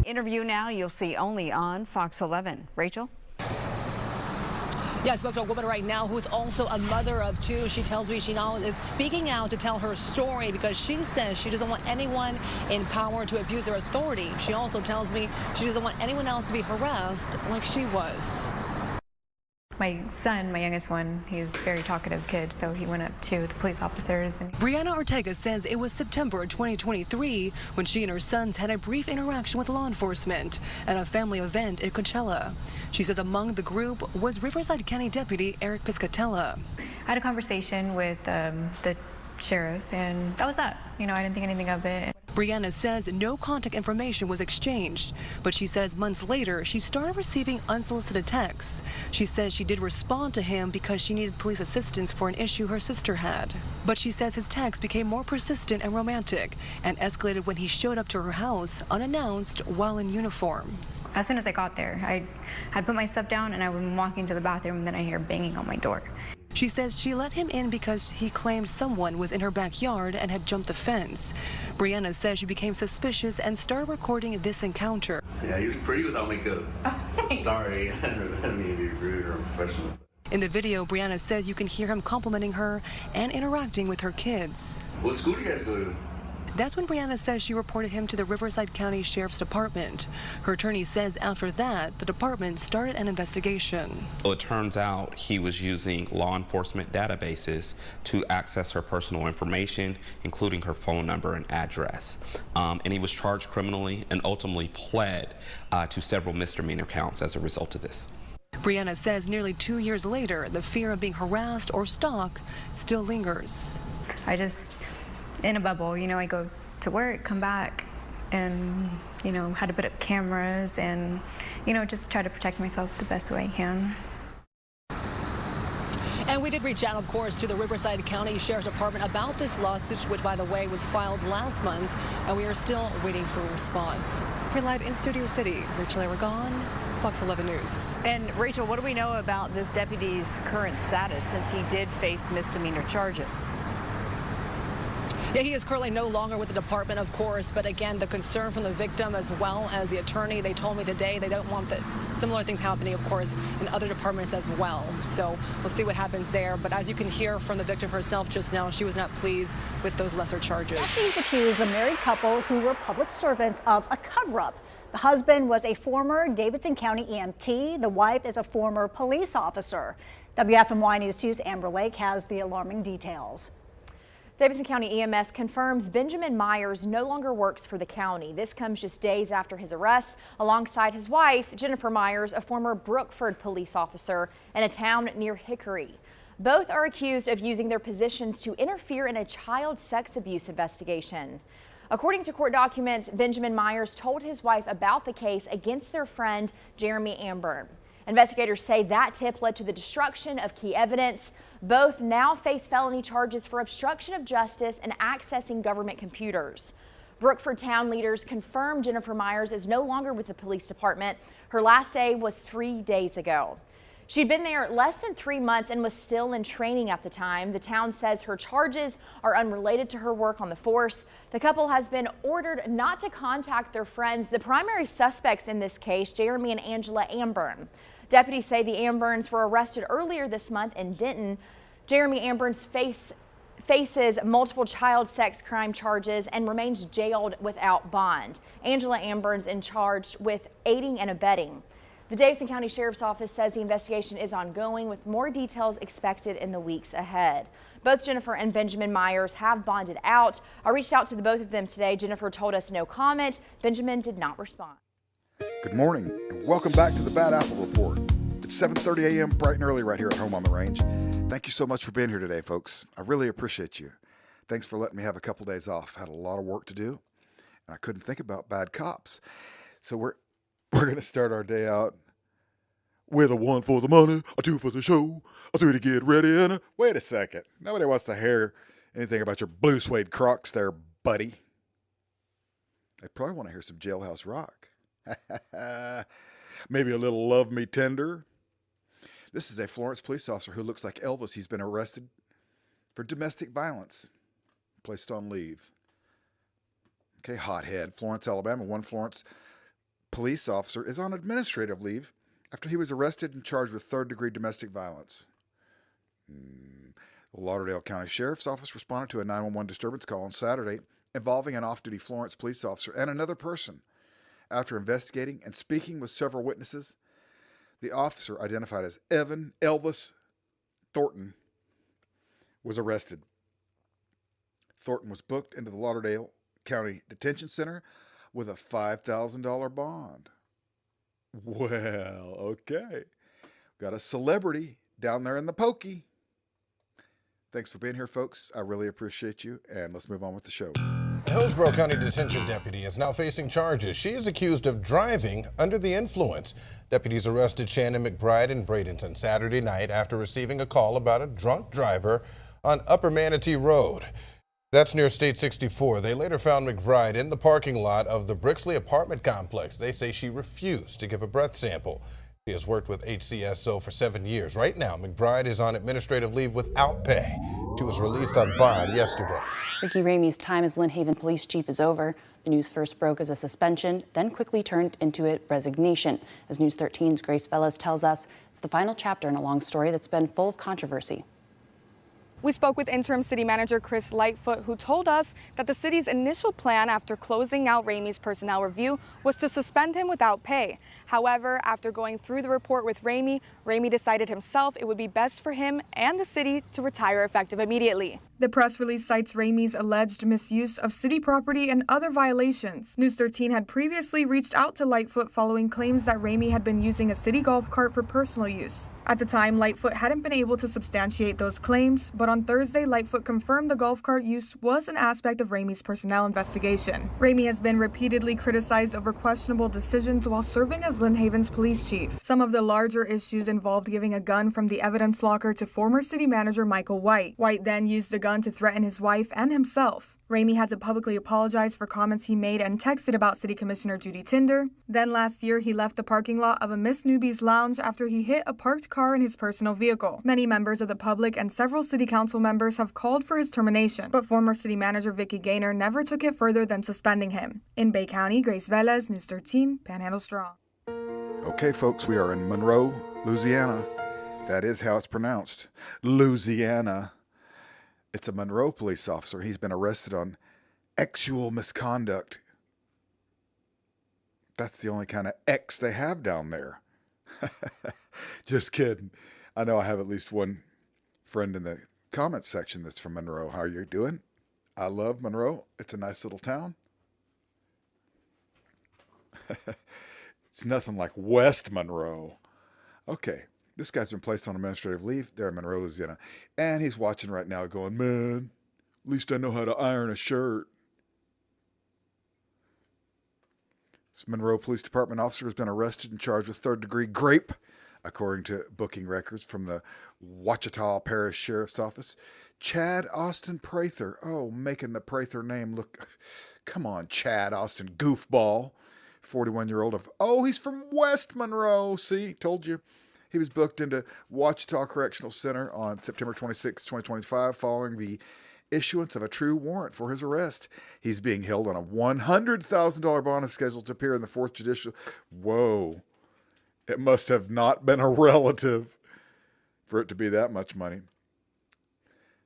interview now you'll see only on Fox 11. Rachel? Yeah, I spoke to a woman right now who's also a mother of two. She tells me she now is speaking out to tell her story because she says she doesn't want anyone in power to abuse their authority. She also tells me she doesn't want anyone else to be harassed like she was. My son, my youngest one, he's a very talkative kid, so he went up to the police officers. And Brianna Ortega says it was September 2023 when she and her sons had a brief interaction with law enforcement at a family event in Coachella. She says among the group was Riverside County Deputy Eric Piscatella. I had a conversation with the sheriff, and that was that. You know, I didn't think anything of it. Brianna says no contact information was exchanged, but she says months later she started receiving unsolicited texts. She says she did respond to him because she needed police assistance for an issue her sister had. But she says his texts became more persistent and romantic and escalated when he showed up to her house unannounced while in uniform. As soon as I got there, I had put my stuff down and I was walking to the bathroom, and then I hear banging on my door. She says she let him in because he claimed someone was in her backyard and had jumped the fence. Brianna says she became suspicious and started recording this encounter. Yeah, you look pretty without makeup. Sorry, I didn't mean to be rude or unprofessional. In the video, Brianna says you can hear him complimenting her and interacting with her kids. What school do you guys go to? That's when Brianna says she reported him to the Riverside County Sheriff's Department. Her attorney says after that, the department started an investigation. Well, it turns out he was using law enforcement databases to access her personal information, including her phone number and address. And he was charged criminally and ultimately pled to several misdemeanor counts as a result of this. Brianna says nearly 2 years later, the fear of being harassed or stalked still lingers. I just, in a bubble, you know, I go to work, come back, and, you know, had to put up cameras and, you know, just try to protect myself the best way I can. And we did reach out, of course, to the Riverside County Sheriff's Department about this lawsuit, which, by the way, was filed last month, and we are still waiting for a response. We're live in Studio City. Rachel Aragon, Fox 11 News. And Rachel, what do we know about this deputy's current status since he did face misdemeanor charges? Yeah, he is currently no longer with the department, of course, but again, the concern from the victim as well as the attorney, they told me today they don't want this. Similar things happening, of course, in other departments as well. So we'll see what happens there. But as you can hear from the victim herself just now, she was not pleased with those lesser charges. Deputies accused the married couple who were public servants of a cover-up. The husband was a former Davidson County EMT. The wife is a former police officer. WFMY News 2's Amber Lake has the alarming details. Davidson County EMS confirms Benjamin Myers no longer works for the county. This comes just days after his arrest alongside his wife, Jennifer Myers, a former Brookford police officer in a town near Hickory. Both are accused of using their positions to interfere in a child sex abuse investigation. According to court documents, Benjamin Myers told his wife about the case against their friend Jeremy Amburn. Investigators say that tip led to the destruction of key evidence. Both now face felony charges for obstruction of justice and accessing government computers. Brookford town leaders confirmed Jennifer Myers is no longer with the police department. Her last day was 3 days ago. She'd been there less than 3 months and was still in training at the time. The town says her charges are unrelated to her work on the force. The couple has been ordered not to contact their friends, the primary suspects in this case, Jeremy and Angela Amburn. Deputies say the Amburns were arrested earlier this month in Denton. Jeremy Amburn's faces multiple child sex crime charges and remains jailed without bond. Angela Amburn's in charge with aiding and abetting. The Davidson County Sheriff's Office says the investigation is ongoing with more details expected in the weeks ahead. Both Jennifer and Benjamin Myers have bonded out. I reached out to the both of them today. Jennifer told us no comment. Benjamin did not respond. Good morning and welcome back to the Bad Apple Report. It's 7:30 a.m. bright and early right here at home on the range. Thank you so much for being here today, folks. I really appreciate you. Thanks for letting me have a couple days off. Had a lot of work to do and I couldn't think about bad cops. So we're going to start our day out with a 1 for the money, a 2 for the show, a 3 to get ready, and a... Wait a second. Nobody wants to hear anything about your blue suede Crocs there, buddy. They probably want to hear some Jailhouse Rock. Maybe a little Love Me Tender. This is a Florence police officer who looks like Elvis. He's been arrested for domestic violence, placed on leave. Okay, hothead. Florence, Alabama. One Florence police officer is on administrative leave after he was arrested and charged with third-degree domestic violence. The Lauderdale County Sheriff's Office responded to a 911 disturbance call on Saturday involving an off-duty Florence police officer and another person. After investigating and speaking with several witnesses, the officer, identified as Evan Elvis Thornton, was arrested. Thornton was booked into the Lauderdale County Detention Center with a $5,000 bond. Well, okay. Got a celebrity down there in the pokey. Thanks for being here, folks. I really appreciate you, and let's move on with the show. A Hillsborough County detention deputy is now facing charges. She is accused of driving under the influence. Deputies arrested Shannon McBride in Bradenton Saturday night after receiving a call about a drunk driver on Upper Manatee Road. That's near State 64. They later found McBride in the parking lot of the Brixley apartment complex. They say she refused to give a breath sample. She has worked with HCSO for 7 years. Right now, McBride is on administrative leave without pay. She was released on bond yesterday. Ricky Ramey's time as Lynn Haven police chief is over. The news first broke as a suspension, then quickly turned into a resignation. As News 13's Grace Velez tells us, it's the final chapter in a long story that's been full of controversy. We spoke with interim city manager Chris Lightfoot, who told us that the city's initial plan after closing out Ramey's personnel review was to suspend him without pay. However, after going through the report with Ramey decided himself it would be best for him and the city to retire effective immediately. The press release cites Ramey's alleged misuse of city property and other violations. News 13 had previously reached out to Lightfoot following claims that Ramey had been using a city golf cart for personal use. At the time, Lightfoot hadn't been able to substantiate those claims, but on Thursday, Lightfoot confirmed the golf cart use was an aspect of Ramey's personnel investigation. Ramey has been repeatedly criticized over questionable decisions while serving as Lynn Haven's police chief. Some of the larger issues involved giving a gun from the evidence locker to former city manager Michael White. White then used the gun to threaten his wife and himself. Ramey had to publicly apologize for comments he made and texted about City Commissioner Judy Tinder. Then last year, he left the parking lot of a Miss Newbie's lounge after he hit a parked car in his personal vehicle. Many members of the public and several city council members have called for his termination, but former city manager Vicky Gaynor never took it further than suspending him. In Bay County, Grace Velez, News 13, Panhandle Strong. Okay, folks, we are in Monroe, Louisiana. That is how it's pronounced. Louisiana. It's a Monroe police officer. He's been arrested on sexual misconduct. That's the only kind of X they have down there. Just kidding. I know I have at least one friend in the comments section that's from Monroe. How are you doing? I love Monroe. It's a nice little town. It's nothing like West Monroe. Okay. This guy's been placed on administrative leave there in Monroe, Louisiana. And he's watching right now going, man, at least I know how to iron a shirt. This Monroe Police Department officer has been arrested and charged with third-degree grape, according to booking records from the Ouachita Parish Sheriff's Office. Chad Austin Prather. Oh, making the Prather name look... Come on, Chad Austin, goofball. 41-year-old of... Oh, he's from West Monroe. See, told you. He was booked into Ouachita Correctional Center on September 26, 2025, following the issuance of a true warrant for his arrest. He's being held on a $100,000 bond and scheduled to appear in the 4th Judicial... Whoa. It must have not been a relative for it to be that much money.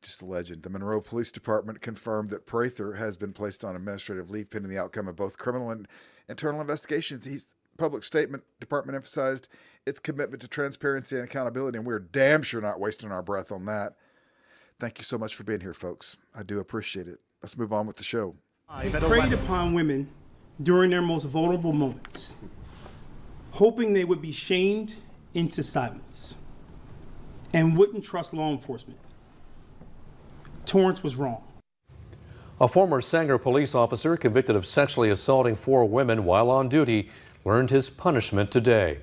Just a legend. The Monroe Police Department confirmed that Prather has been placed on administrative leave pending the outcome of both criminal and internal investigations. His public statement department emphasized its commitment to transparency and accountability, and we're damn sure not wasting our breath on that. Thank you so much for being here, folks. I do appreciate it. Let's move on with the show. They preyed upon women during their most vulnerable moments, hoping they would be shamed into silence and wouldn't trust law enforcement. Torrance was wrong. A former Sanger police officer convicted of sexually assaulting 4 women while on duty learned his punishment today.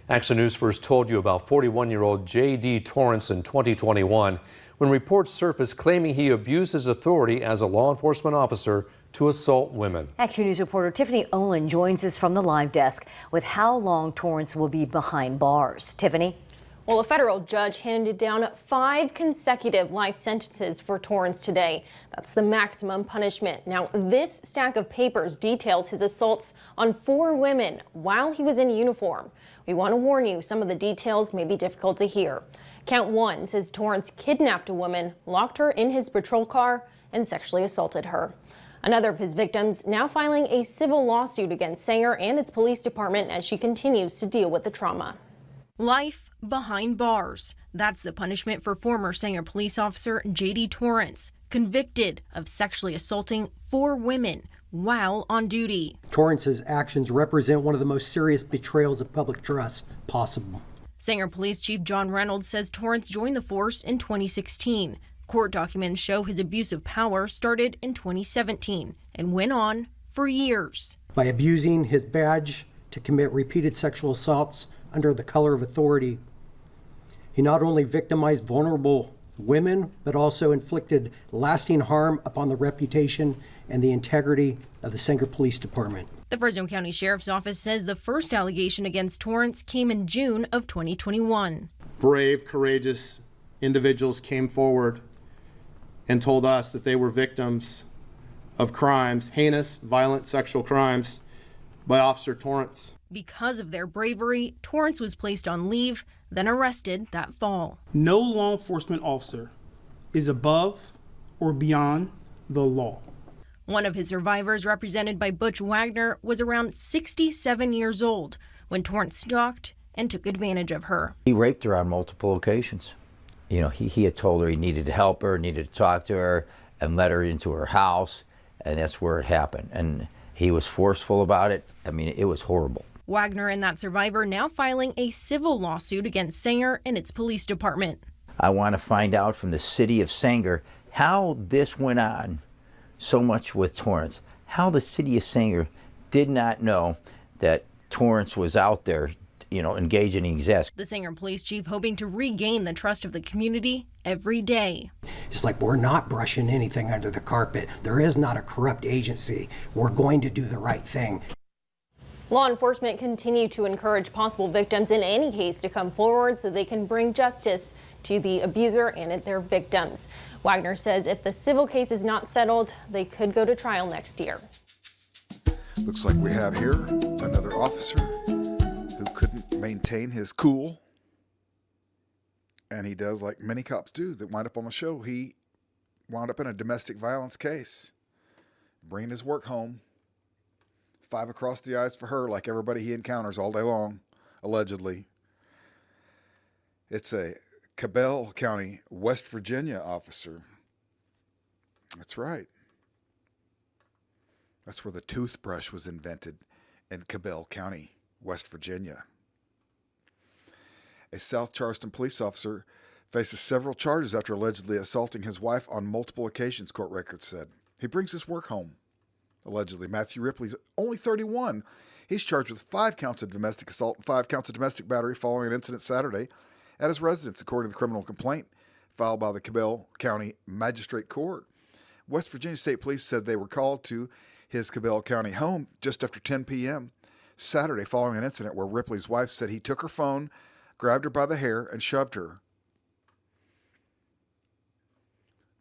Action News first told you about 41-year-old J.D. Torrance in 2021 when reports surfaced claiming he abused his authority as a law enforcement officer to assault women. Action News reporter Tiffany Olin joins us from the live desk with how long Torrance will be behind bars. Tiffany? Well, a federal judge handed down 5 consecutive life sentences for Torrance today. That's the maximum punishment. Now, this stack of papers details his assaults on 4 women while he was in uniform. We want to warn you, some of the details may be difficult to hear. Count 1 says Torrance kidnapped a woman, locked her in his patrol car, and sexually assaulted her. Another of his victims now filing a civil lawsuit against Sanger and its police department as she continues to deal with the trauma. Life behind bars. That's the punishment for former Sanger police officer J.D. Torrance, convicted of sexually assaulting 4 women while on duty. Torrance's actions represent one of the most serious betrayals of public trust possible. Sanger Police Chief John Reynolds says Torrance joined the force in 2016. Court documents show his abuse of power started in 2017 and went on for years. By abusing his badge to commit repeated sexual assaults under the color of authority, he not only victimized vulnerable women, but also inflicted lasting harm upon the reputation and the integrity of the Sanger Police Department. The Fresno County Sheriff's Office says the first allegation against Torrance came in June of 2021. Brave, courageous individuals came forward and told us that they were victims of crimes, heinous, violent sexual crimes by Officer Torrance. Because of their bravery, Torrance was placed on leave, then arrested that fall. No law enforcement officer is above or beyond the law. One of his survivors, represented by Butch Wagner, was around 67 years old when Torrance stalked and took advantage of her. He raped her on multiple occasions. You know, he had told her he needed to help her, needed to talk to her, and let her into her house, and that's where it happened. And he was forceful about it. I mean, it was horrible. Wagner and that survivor now filing a civil lawsuit against Sanger and its police department. I want to find out from the city of Sanger how this went on so much with Torrance, how the city of Sanger did not know that Torrance was out there, you know, engaging in these acts. The Sanger police chief hoping to regain the trust of the community every day. It's like, we're not brushing anything under the carpet. There is not a corrupt agency. We're going to do the right thing. Law enforcement continue to encourage possible victims in any case to come forward so they can bring justice to the abuser and their victims. Wagner says if the civil case is not settled, they could go to trial next year. Looks like we have here another officer who couldn't maintain his cool. And he does like many cops do that wind up on the show. He wound up in a domestic violence case, bringing his work home. 5 across the eyes for her, like everybody he encounters all day long, allegedly. It's a Cabell County, West Virginia officer. That's right. That's where the toothbrush was invented, in Cabell County, West Virginia. A South Charleston police officer faces several charges after allegedly assaulting his wife on multiple occasions, court records said. He brings his work home. Allegedly, Matthew Ripley's only 31. He's charged with 5 counts of domestic assault and 5 counts of domestic battery following an incident Saturday at his residence, according to the criminal complaint filed by the Cabell County Magistrate Court. West Virginia State Police said they were called to his Cabell County home just after 10 p.m. Saturday following an incident where Ripley's wife said he took her phone, grabbed her by the hair, and shoved her.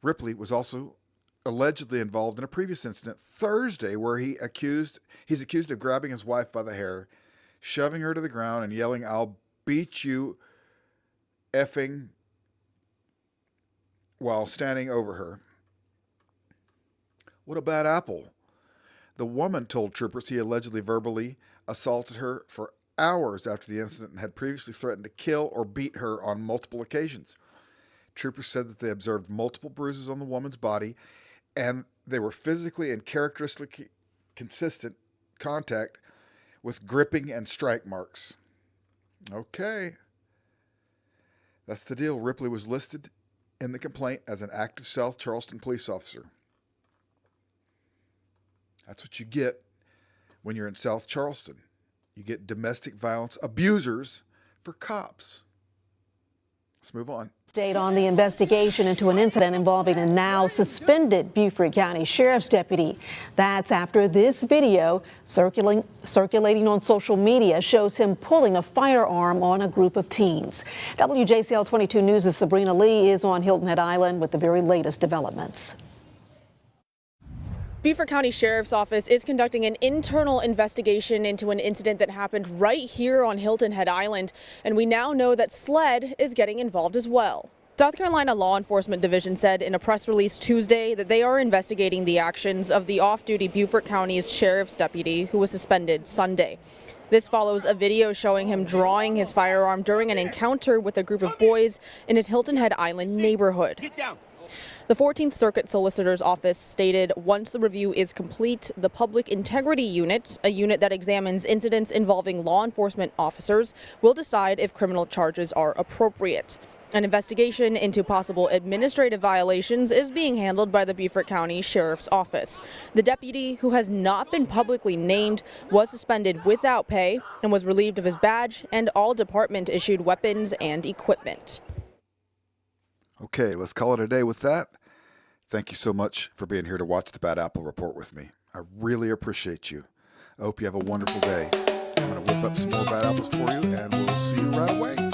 Ripley was also allegedly involved in a previous incident Thursday where he's accused of grabbing his wife by the hair, shoving her to the ground, and yelling, "I'll beat you effing," while standing over her. What a bad apple. The woman told troopers he allegedly verbally assaulted her for hours after the incident and had previously threatened to kill or beat her on multiple occasions. Troopers said that they observed multiple bruises on the woman's body, and they were physically and characteristically consistent contact with gripping and strike marks. Okay. That's the deal. Ripley was listed in the complaint as an active South Charleston police officer. That's what you get when you're in South Charleston. You get domestic violence abusers for cops. Let's move on. Update on the investigation into an incident involving a now suspended Beaufort County Sheriff's deputy. That's after this video circulating on social media shows him pulling a firearm on a group of teens. WJCL 22 News' Sabrina Lee is on Hilton Head Island with the very latest developments. Beaufort County Sheriff's Office is conducting an internal investigation into an incident that happened right here on Hilton Head Island, and we now know that SLED is getting involved as well. South Carolina Law Enforcement Division said in a press release Tuesday that they are investigating the actions of the off-duty Beaufort County's sheriff's deputy who was suspended Sunday. This follows a video showing him drawing his firearm during an encounter with a group of boys in his Hilton Head Island neighborhood. Get down. The 14th Circuit Solicitor's Office stated once the review is complete, the Public Integrity Unit, a unit that examines incidents involving law enforcement officers, will decide if criminal charges are appropriate. An investigation into possible administrative violations is being handled by the Beaufort County Sheriff's Office. The deputy, who has not been publicly named, was suspended without pay and was relieved of his badge and all department-issued weapons and equipment. Okay, let's call it a day with that. Thank you so much for being here to watch the Bad Apple Report with me. I really appreciate you. I hope you have a wonderful day. I'm going to whip up some more Bad Apples for you, and we'll see you right away.